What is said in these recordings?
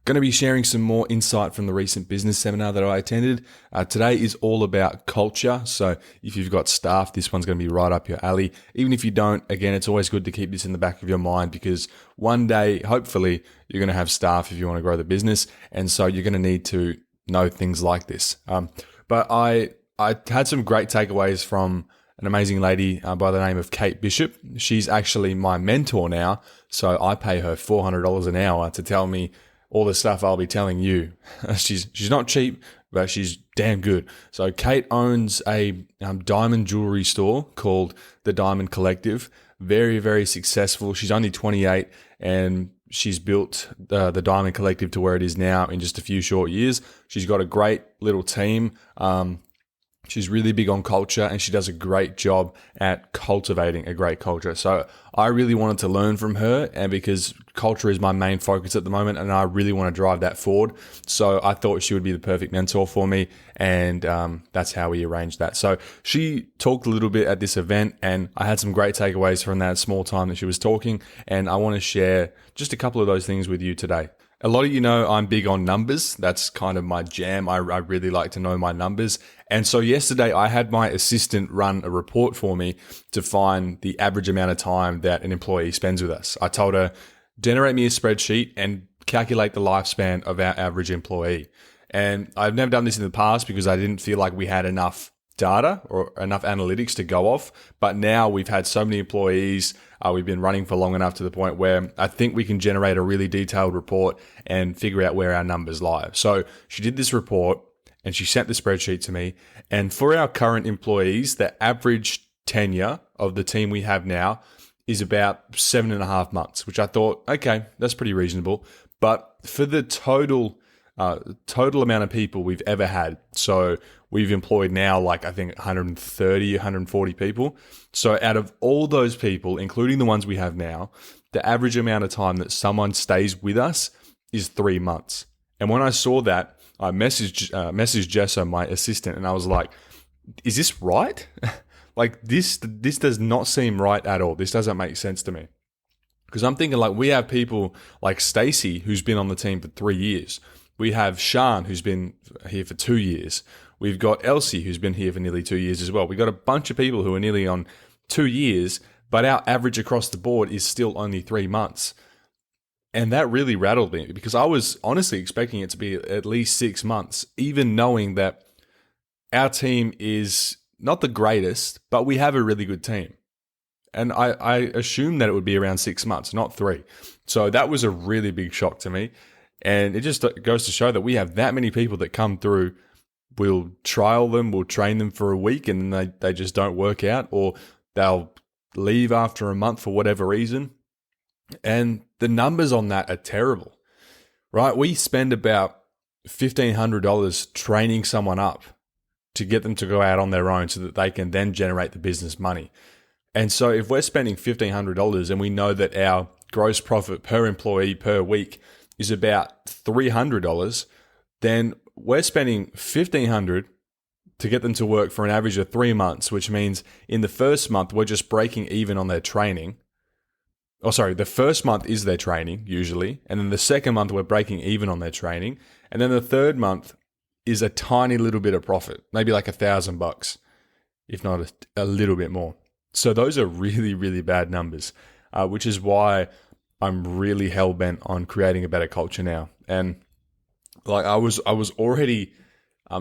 Going to be sharing some more insight from the recent business seminar that I attended. Today is all about culture. So if you've got staff, this one's going to be right up your alley. Even if you don't, again, it's always good to keep this in the back of your mind because one day, hopefully, you're going to have staff if you want to grow the business. And so you're going to need to know things like this. But I had some great takeaways from an amazing lady by the name of Kate Bishop. She's actually my mentor now. So I pay her $400 an hour to tell me all the stuff I'll be telling you. She's not cheap, but she's damn good. So Kate owns a diamond jewelry store called The Diamond Collective. Very, very successful. She's only 28 and she's built the Diamond Collective to where it is now in just a few short years. She's got a great little team. She's really big on culture and she does a great job at cultivating a great culture. So I really wanted to learn from her, and because culture is my main focus at the moment and I really want to drive that forward. So I thought she would be the perfect mentor for me, and that's how we arranged that. So she talked a little bit at this event and I had some great takeaways from that small time that she was talking, and I want to share just a couple of those things with you today. A lot of you know I'm big on numbers. That's kind of my jam. I really like to know my numbers. And so yesterday I had my assistant run a report for me to find the average amount of time that an employee spends with us. I told her, generate me a spreadsheet and calculate the lifespan of our average employee. And I've never done this in the past because I didn't feel like we had enough data or enough analytics to go off. But now we've had so many employees, we've been running for long enough to the point where I think we can generate a really detailed report and figure out where our numbers lie. So she did this report and she sent the spreadsheet to me. And for our current employees, the average tenure of the team we have now is about 7.5 months, which I thought, okay, that's pretty reasonable. But for the total amount of people we've ever had, so we've employed now like I think 130, 140 people. So out of all those people, including the ones we have now, the average amount of time that someone stays with us is 3 months. And when I saw that, I messaged Jessa, my assistant, and I was like, is this right? Like this does not seem right at all. This doesn't make sense to me. Because I'm thinking like we have people like Stacy, who's been on the team for 3 years. We have Sean, who's been here for 2 years. We've got Elsie, who's been here for nearly 2 years as well. We've got a bunch of people who are nearly on 2 years, but our average across the board is still only 3 months. And that really rattled me because I was honestly expecting it to be at least 6 months, even knowing that our team is not the greatest, but we have a really good team. And I assumed that it would be around 6 months, not 3. So that was a really big shock to me. And it just goes to show that we have that many people that come through. We'll trial them, we'll train them for a week, and then they just don't work out, or they'll leave after a month for whatever reason. And the numbers on that are terrible, right? We spend about $1,500 training someone up to get them to go out on their own so that they can then generate the business money. And so if we're spending $1,500 and we know that our gross profit per employee per week is about $300, then we're spending $1,500 to get them to work for an average of 3 months, which means in the first month, we're just breaking even on their training. Oh, sorry, the first month is their training usually. And then the second month, we're breaking even on their training. And then the third month is a tiny little bit of profit, maybe like $1,000, if not a little bit more. So those are really, really bad numbers, which is why I'm really hell-bent on creating a better culture now. And like I was already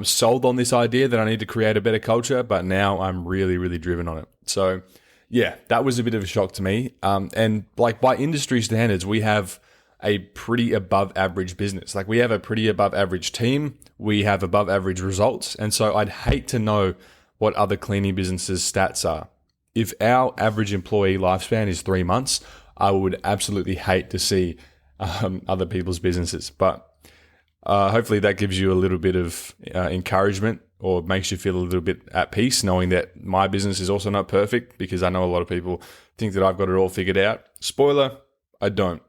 sold on this idea that I need to create a better culture, but now I'm really, really driven on it. So yeah, that was a bit of a shock to me. And like by industry standards, we have a pretty above average business. Like we have a pretty above average team. We have above average results. And so I'd hate to know what other cleaning businesses' stats are. If our average employee lifespan is 3 months, I would absolutely hate to see other people's businesses. But hopefully that gives you a little bit of encouragement, or makes you feel a little bit at peace knowing that my business is also not perfect, because I know a lot of people think that I've got it all figured out. Spoiler, I don't.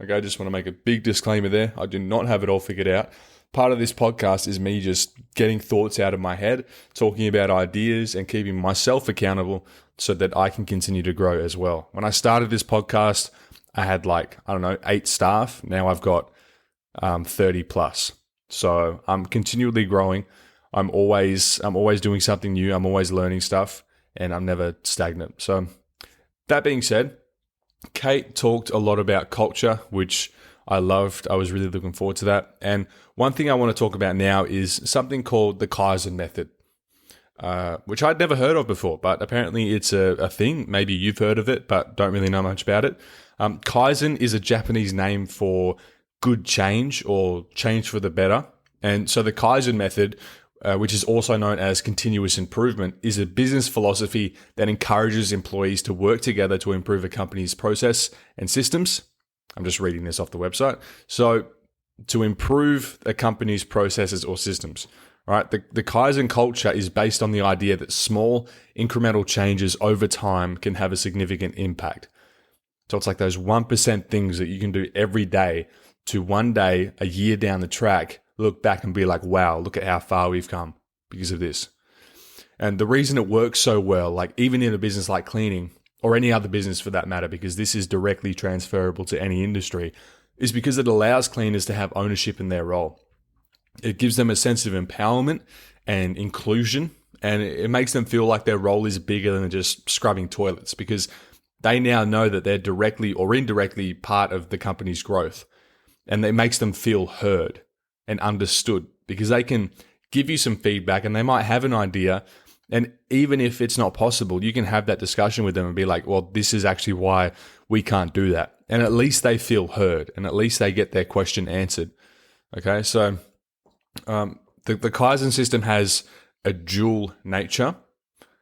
Okay, I just want to make a big disclaimer there. I do not have it all figured out. Part of this podcast is me just getting thoughts out of my head, talking about ideas and keeping myself accountable so that I can continue to grow as well. When I started this podcast, I had 8 staff. Now I've got 30 plus. So I'm continually growing. I'm always doing something new. I'm always learning stuff, and I'm never stagnant. So that being said, Kate talked a lot about culture, which I loved. I was really looking forward to that. And one thing I want to talk about now is something called the Kaizen method, which I'd never heard of before, but apparently it's a thing. Maybe you've heard of it, but don't really know much about it. Kaizen is a Japanese name for good change or change for the better. And so the Kaizen method, which is also known as continuous improvement, is a business philosophy that encourages employees to work together to improve a company's process and systems. I'm just reading this off the website. So to improve a company's processes or systems, right? The Kaizen culture is based on the idea that small incremental changes over time can have a significant impact. So it's like those 1% things that you can do every day to one day, a year down the track, look back and be like, wow, look at how far we've come because of this. And the reason it works so well, like even in a business like cleaning or any other business for that matter, because this is directly transferable to any industry, is because it allows cleaners to have ownership in their role. It gives them a sense of empowerment and inclusion, and it makes them feel like their role is bigger than just scrubbing toilets, because they now know that they're directly or indirectly part of the company's growth. And it makes them feel heard and understood, because they can give you some feedback and they might have an idea. And even if it's not possible, you can have that discussion with them and be like, well, this is actually why we can't do that. And at least they feel heard and at least they get their question answered. Okay, so the Kaizen system has a dual nature.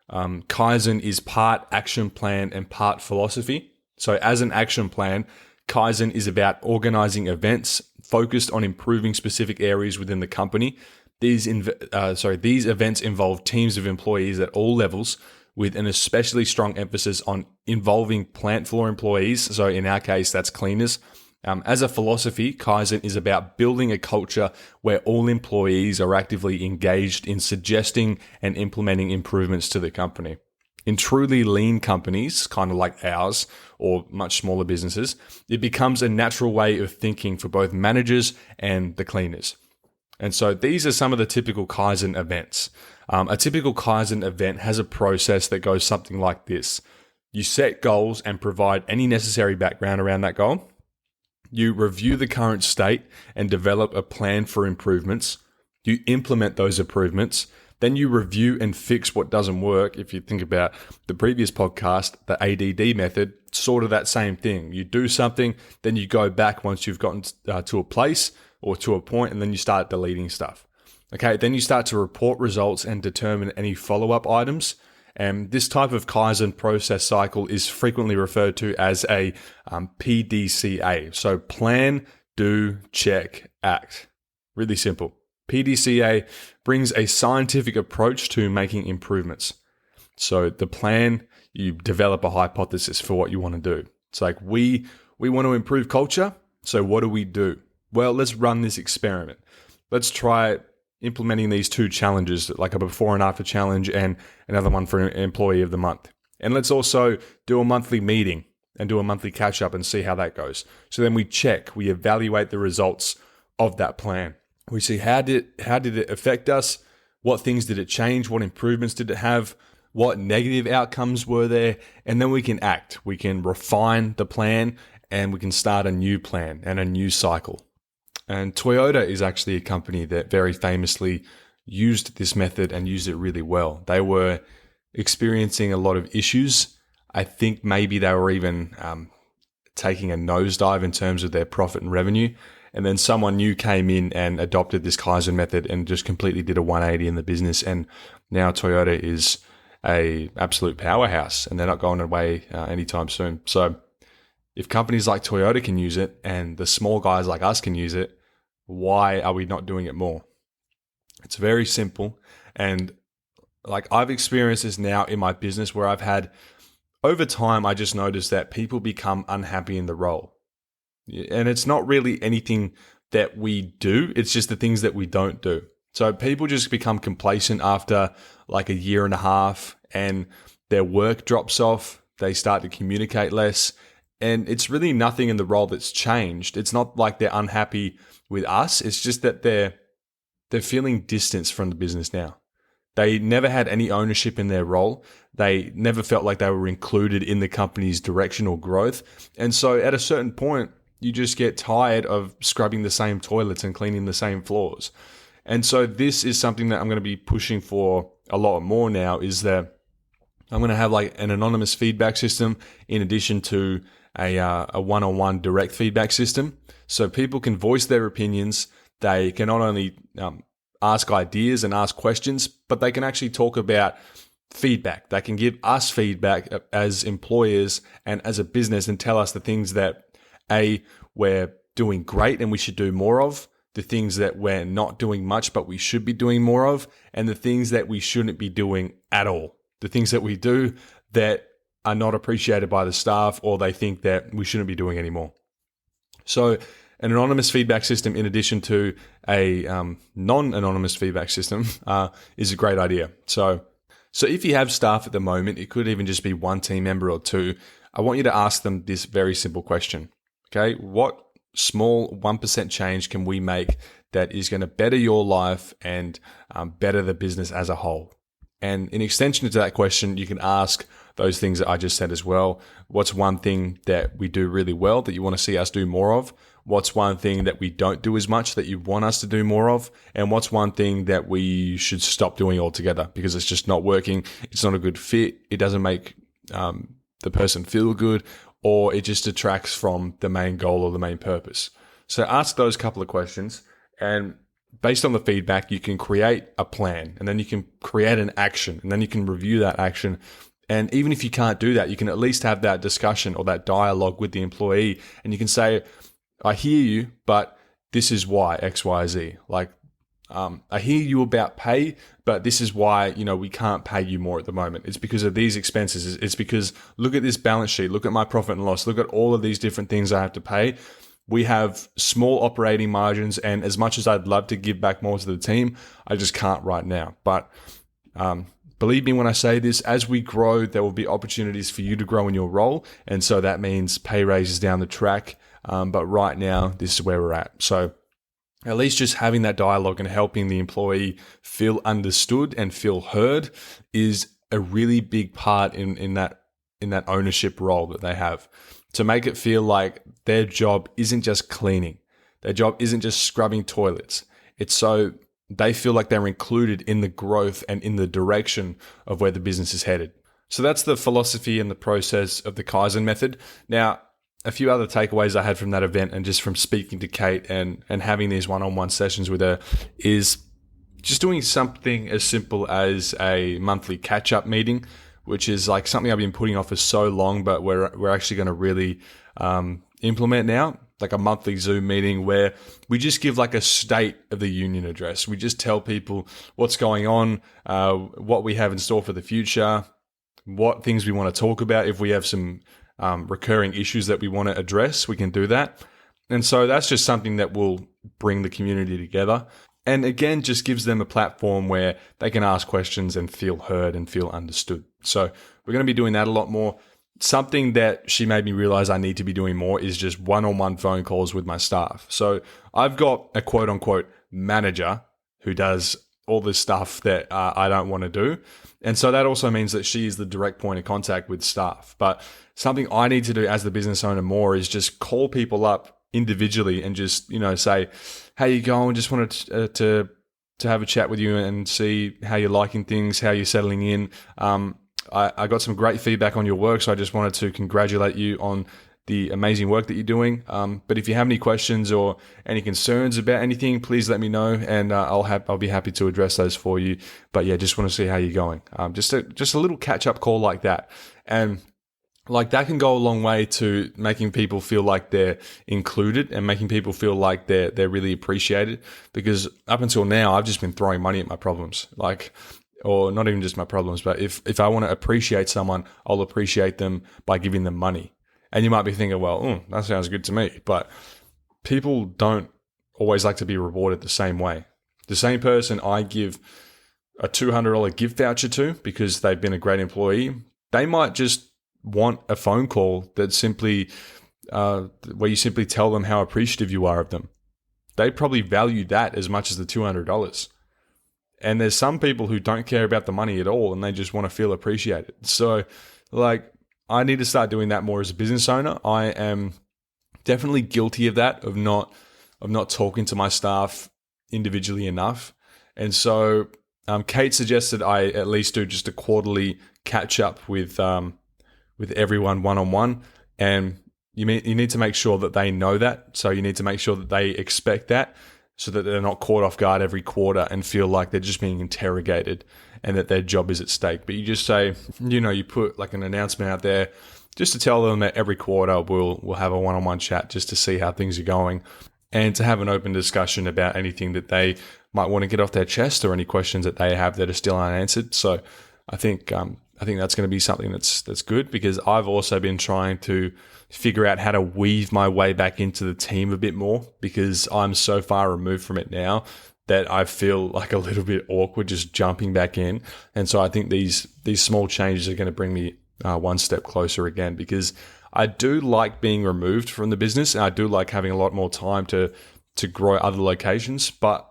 Kaizen is part action plan and part philosophy. So as an action plan, Kaizen is about organizing events focused on improving specific areas within the company. These events involve teams of employees at all levels, with an especially strong emphasis on involving plant floor employees. So in our case, that's cleaners. As a philosophy, Kaizen is about building a culture where all employees are actively engaged in suggesting and implementing improvements to the company. In truly lean companies, kind of like ours, or much smaller businesses, it becomes a natural way of thinking for both managers and the cleaners. And so these are some of the typical Kaizen events. A typical Kaizen event has a process that goes something like this. You set goals and provide any necessary background around that goal. You review the current state and develop a plan for improvements. You implement those improvements. Then you review and fix what doesn't work. If you think about the previous podcast, the ADD method, sort of that same thing. You do something, then you go back once you've gotten to a place or to a point, and then you start deleting stuff. Okay, then you start to report results and determine any follow-up items. And this type of Kaizen process cycle is frequently referred to as a PDCA. So plan, do, check, act. Really simple. PDCA brings a scientific approach to making improvements. So the plan, you develop a hypothesis for what you want to do. It's like we want to improve culture. So what do? Well, let's run this experiment. Let's try implementing these 2 challenges, like a before and after challenge and another one for an employee of the month. And let's also do a monthly meeting and do a monthly catch up and see how that goes. So then we evaluate the results of that plan. We see how did it affect us? What things did it change? What improvements did it have? What negative outcomes were there? And then we can act. We can refine the plan and we can start a new plan and a new cycle. And Toyota is actually a company that very famously used this method and used it really well. They were experiencing a lot of issues. I think maybe they were even taking a nosedive in terms of their profit and revenue. And then someone new came in and adopted this Kaizen method and just completely did a 180 in the business. And now Toyota is a absolute powerhouse and they're not going away anytime soon. So if companies like Toyota can use it and the small guys like us can use it, why are we not doing it more? It's very simple. And like I've experienced this now in my business where I've had, over time, I just noticed that people become unhappy in the role. And it's not really anything that we do. It's just the things that we don't do. So people just become complacent after like a year and a half and their work drops off. They start to communicate less. And it's really nothing in the role that's changed. It's not like they're unhappy with us. It's just that they're feeling distance from the business now. They never had any ownership in their role. They never felt like they were included in the company's direction or growth. And so at a certain point, you just get tired of scrubbing the same toilets and cleaning the same floors. And so this is something that I'm going to be pushing for a lot more now, is that I'm going to have like an anonymous feedback system in addition to a one-on-one direct feedback system. So people can voice their opinions. They can not only ask ideas and ask questions, but they can actually talk about feedback. They can give us feedback as employers and as a business and tell us the things that we're doing great and we should do more of, the things that we're not doing much but we should be doing more of, and the things that we shouldn't be doing at all. The things that we do that are not appreciated by the staff, or they think that we shouldn't be doing anymore. So an anonymous feedback system in addition to a non-anonymous feedback system is a great idea. So if you have staff at the moment, it could even just be one team member or two. I want you to ask them this very simple question. Okay, what small 1% change can we make that is going to better your life and better the business as a whole? And in extension to that question, you can ask those things that I just said as well. What's one thing that we do really well that you want to see us do more of? What's one thing that we don't do as much that you want us to do more of? And what's one thing that we should stop doing altogether because it's just not working? It's not a good fit. It doesn't make the person feel good, or it just detracts from the main goal or the main purpose. So ask those couple of questions, and based on the feedback, you can create a plan, and then you can create an action, and then you can review that action. And even if you can't do that, you can at least have that discussion or that dialogue with the employee, and you can say, I hear you, but this is why X, Y, Z. Like, I hear you about pay, but this is why, we can't pay you more at the moment. It's because of these expenses. It's because look at this balance sheet, look at my profit and loss, look at all of these different things I have to pay. We have small operating margins, and as much as I'd love to give back more to the team, I just can't right now. But believe me when I say this, as we grow, there will be opportunities for you to grow in your role. And so that means pay raises down the track. But right now, this is where we're at. So at least just having that dialogue and helping the employee feel understood and feel heard is a really big part in that ownership role that they have. To make it feel like their job isn't just cleaning. Their job isn't just scrubbing toilets. It's so they feel like they're included in the growth and in the direction of where the business is headed. So that's the philosophy and the process of the Kaizen method. Now, a few other takeaways I had from that event and just from speaking to Kate and having these one-on-one sessions with her is just doing something as simple as a monthly catch-up meeting, which is like something I've been putting off for so long, but we're actually going to really implement now, like a monthly Zoom meeting where we just give like a state of the union address. We just tell people what's going on, what we have in store for the future, what things we want to talk about. If we have some recurring issues that we want to address, we can do that. And so that's just something that will bring the community together. And again, just gives them a platform where they can ask questions and feel heard and feel understood. So we're going to be doing that a lot more. Something that she made me realize I need to be doing more is just one-on-one phone calls with my staff. So I've got a quote unquote manager who does all this stuff that I don't want to do. And so that also means that she is the direct point of contact with staff. But something I need to do as the business owner more is just call people up individually and just, say, how you going? Just wanted to have a chat with you and see how you're liking things, how you're settling in. I got some great feedback on your work, so I just wanted to congratulate you on the amazing work that you're doing. But if you have any questions or any concerns about anything, please let me know, and I'll be happy to address those for you. But yeah, just want to see how you're going. Just a little catch-up call like that. And like that can go a long way to making people feel like they're included and making people feel like they're really appreciated. Because up until now, I've just been throwing money at my problems, or not even just my problems, but if I want to appreciate someone, I'll appreciate them by giving them money. And you might be thinking, well, that sounds good to me. But people don't always like to be rewarded the same way. The same person I give a $200 gift voucher to because they've been a great employee, they might just want a phone call that simply where you simply tell them how appreciative you are of them. they probably value that as much as the $200. And there's some people who don't care about the money at all and they just want to feel appreciated. So like, I need to start doing that more as a business owner. I am definitely guilty of that, of not talking to my staff individually enough. And so Kate suggested I at least do just a quarterly catch up with everyone one-on-one. And you need to make sure that they know that. So you need to make sure that they expect that, so that they're not caught off guard every quarter and feel like they're just being interrogated and that their job is at stake. But you just say, you put like an announcement out there just to tell them that every quarter we'll have a one-on-one chat just to see how things are going and to have an open discussion about anything that they might want to get off their chest or any questions that they have that are still unanswered. So I think that's going to be something that's good, because I've also been trying to figure out how to weave my way back into the team a bit more, because I'm so far removed from it now that I feel like a little bit awkward just jumping back in. And so I think these small changes are going to bring me one step closer again, because I do like being removed from the business and I do like having a lot more time to grow other locations. But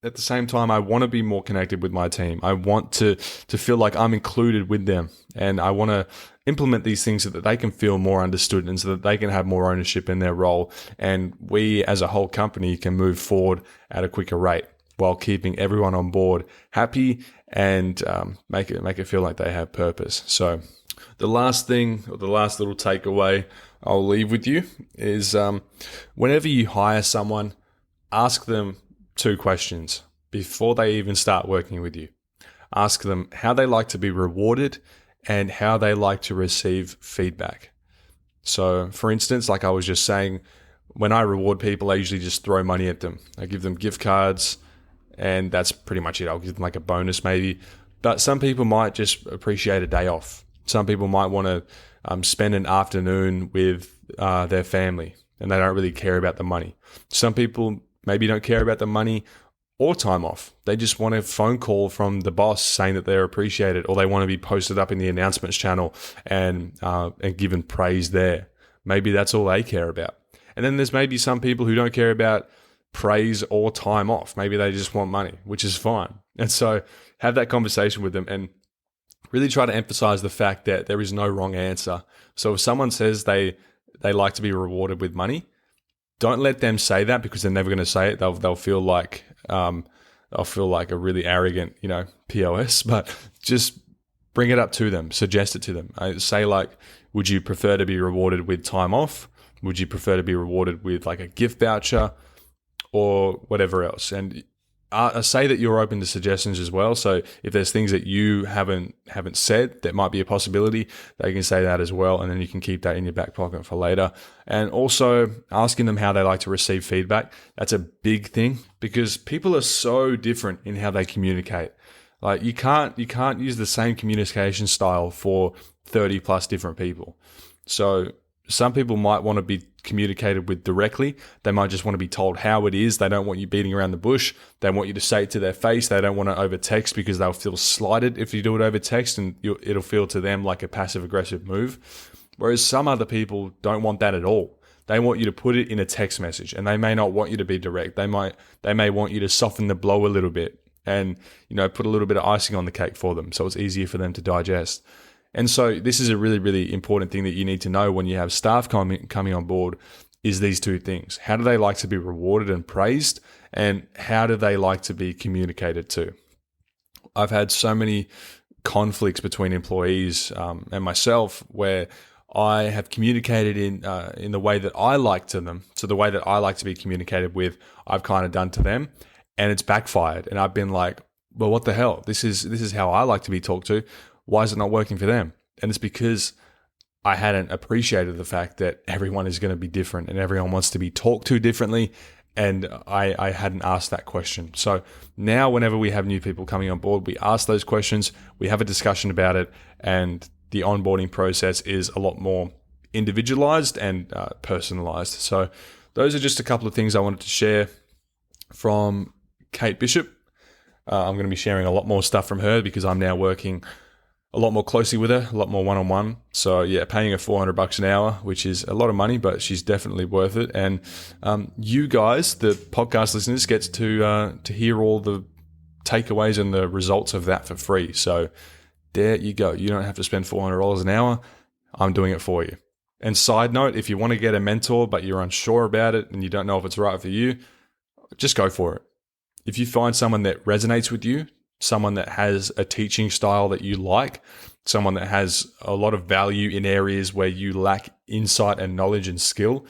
at the same time, I want to be more connected with my team. I want to feel like I'm included with them, and I want to implement these things so that they can feel more understood and so that they can have more ownership in their role. And we as a whole company can move forward at a quicker rate while keeping everyone on board happy and make it feel like they have purpose. So the last thing, or the last little takeaway I'll leave with you is whenever you hire someone, ask them 2 questions before they even start working with you. Ask them how they like to be rewarded and how they like to receive feedback. So for instance, like I was just saying, when I reward people, I usually just throw money at them. I give them gift cards and that's pretty much it. I'll give them like a bonus maybe. But some people might just appreciate a day off. Some people might want to spend an afternoon with their family and they don't really care about the money. Some people maybe don't care about the money or time off. They just want a phone call from the boss saying that they're appreciated, or they want to be posted up in the announcements channel and given praise there. Maybe that's all they care about. And then there's maybe some people who don't care about praise or time off. Maybe they just want money, which is fine. And so have that conversation with them and really try to emphasize the fact that there is no wrong answer. So if someone says they like to be rewarded with money, don't let them say that, because they're never going to say it. They'll feel like a really arrogant, POS. But just bring it up to them, suggest it to them. Say like, would you prefer to be rewarded with time off? Would you prefer to be rewarded with like a gift voucher or whatever else? And say that you're open to suggestions as well. So if there's things that you haven't said that might be a possibility, they can say that as well, and then you can keep that in your back pocket for later. And also asking them how they like to receive feedback. That's a big thing, because people are so different in how they communicate. Like you can't use the same communication style for 30 plus different people. So some people might want to be communicated with directly. They might just want to be told how it is. They don't want you beating around the bush. They want you to say it to their face. They don't want to over text, because they'll feel slighted if you do it over text, and it'll feel to them like a passive aggressive move. Whereas some other people don't want that at all. They want you to put it in a text message, and they may not want you to be direct. They may want you to soften the blow a little bit and put a little bit of icing on the cake for them so it's easier for them to digest. And so this is a really, really important thing that you need to know when you have staff coming on board, is these 2 things. How do they like to be rewarded and praised, and how do they like to be communicated to? I've had so many conflicts between employees and myself where I have communicated in the way that I like to them. So the way that I like to be communicated with, I've kind of done to them, and it's backfired. And I've been like, well, what the hell? This is how I like to be talked to. Why is it not working for them? And it's because I hadn't appreciated the fact that everyone is going to be different and everyone wants to be talked to differently. And I hadn't asked that question. So now whenever we have new people coming on board, we ask those questions, we have a discussion about it, and the onboarding process is a lot more individualized and personalized. So those are just a couple of things I wanted to share from Kate Bishop. I'm going to be sharing a lot more stuff from her because I'm now working a lot more closely with her, a lot more one-on-one. So yeah, paying her $400 an hour, which is a lot of money, but she's definitely worth it. And you guys, the podcast listeners, get to hear all the takeaways and the results of that for free. So there you go. You don't have to spend $400 an hour. I'm doing it for you. And side note, if you want to get a mentor, but you're unsure about it and you don't know if it's right for you, just go for it. If you find someone that resonates with you, someone that has a teaching style that you like, someone that has a lot of value in areas where you lack insight and knowledge and skill,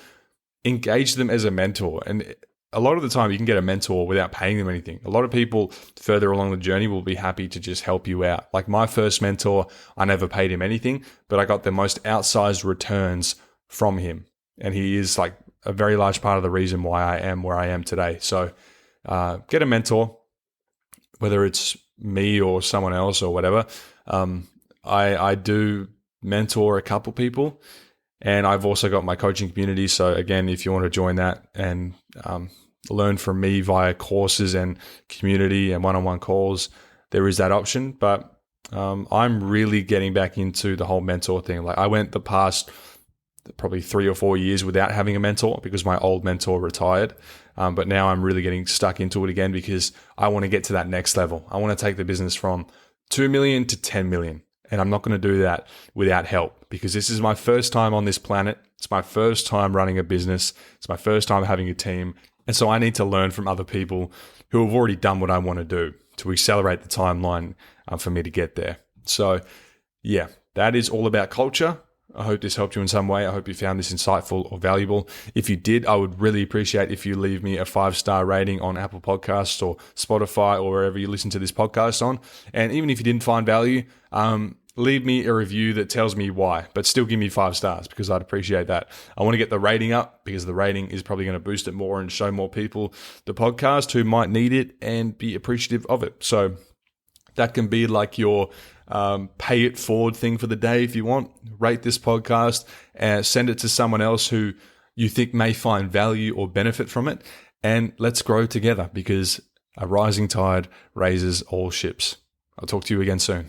engage them as a mentor. And a lot of the time you can get a mentor without paying them anything. A lot of people further along the journey will be happy to just help you out. Like my first mentor, I never paid him anything, but I got the most outsized returns from him. And he is like a very large part of the reason why I am where I am today. So get a mentor, whether it's me or someone else or whatever. I do mentor a couple people, and I've also got my coaching community. So again, if you want to join that and learn from me via courses and community and one-on-one calls, there is that option. But I'm really getting back into the whole mentor thing. Like I went the past probably 3 or 4 years without having a mentor because my old mentor retired. But now I'm really getting stuck into it again because I want to get to that next level. I want to take the business from 2 million to 10 million. And I'm not going to do that without help because this is my first time on this planet. It's my first time running a business. It's my first time having a team. And so I need to learn from other people who have already done what I want to do to accelerate the timeline for me to get there. So yeah, that is all about culture. I hope this helped you in some way. I hope you found this insightful or valuable. If you did, I would really appreciate if you leave me a 5-star rating on Apple Podcasts or Spotify or wherever you listen to this podcast on. And even if you didn't find value, leave me a review that tells me why, but still give me 5 stars because I'd appreciate that. I want to get the rating up because the rating is probably going to boost it more and show more people the podcast who might need it and be appreciative of it. So that can be like your pay it forward thing for the day if you want. Rate this podcast and send it to someone else who you think may find value or benefit from it. And let's grow together because a rising tide raises all ships. I'll talk to you again soon.